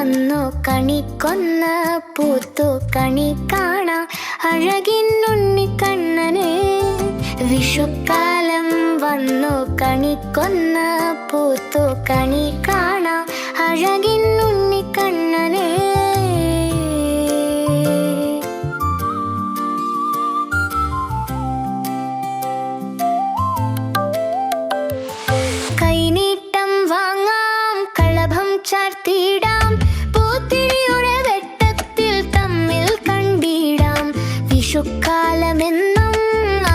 വന്നു കണിക്കൊന്ന പൂത്തു കണി കാണാം അഴകിന്നുണ്ണിക്കണ്ണനെ. വിഷുക്കാലം വന്നു കണിക്കൊന്ന പൂത്തു കണി കാണാം അഴകിന്നുണ്ണിക്കണ്ണനെ. കൈനീട്ടം വാങ്ങാം കളഭം ചാർത്തിയിടാം പൂത്തിരിയുടെ വെട്ടത്തിൽ തമ്മിൽ കണ്ടിടാം. വിഷുക്കാലമെന്നും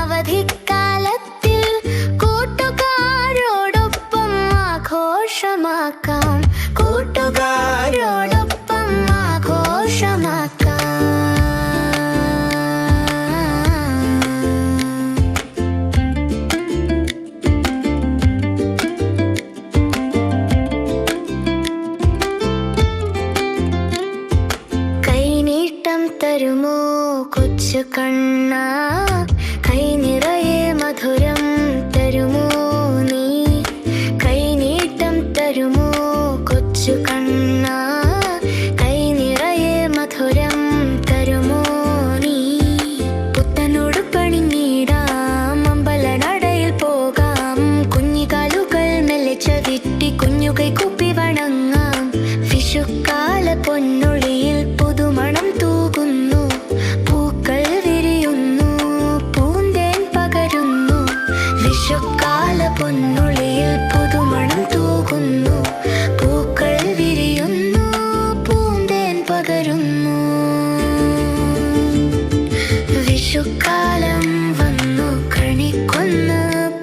അവധിക്കാലത്തിൽ കൂട്ടുകാരോടൊപ്പം ആഘോഷമാക്കാം. കൂട്ടുകാരോടൊപ്പം ആഘോഷമാക്കാം. തരുമോ കൊച്ചു കണ്ണ കൈ നിറയെ മധുരം തരുമോ നീ. കൈനീട്ടം തരുമോ കൊച്ചു കണ്ണ കൈ നിറയെ മധുരം തരുമോ നീ. പുത്തനുടുപ്പണിഞ്ഞിടാം അമ്പലനടയിൽ പോകാം. കുഞ്ഞിക്കാലുകൾ മെല്ലെ ചവിട്ടി കുഞ്ഞുകൈ കൂപ്പി വണങ്ങാം. വിഷുക്കാല പൊന്നൊളിയിൽ പുതുമണം തൂകുന്നു. പൂക്കൾ വിരിയുന്നു പൂന്തേൻ പകരുന്നു. വിഷുക്കാല പൊന്നൊളിയിൽ പുതുമണം തൂകുന്നു. പൂക്കൾ വിരിയുന്നു പൂന്തേൻ പകരുന്നു. വിഷുക്കാലം വന്നു കണിക്കൊന്ന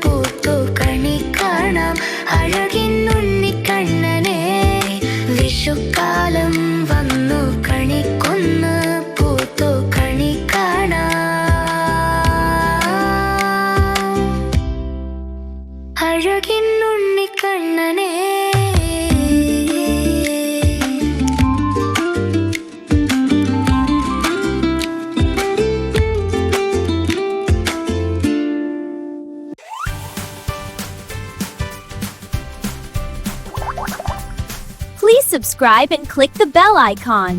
പൂത്തു കണി കാണാം അഴകിന്നുണ്ണിക്കണ്ണനെ. വിഷുക്കാലം വന്നു കണിക്കൊന്ന പൂത്തു കണി കാണാം അഴകിന്നുണ്ണിക്കണ്ണനെ. Please subscribe and click the bell icon.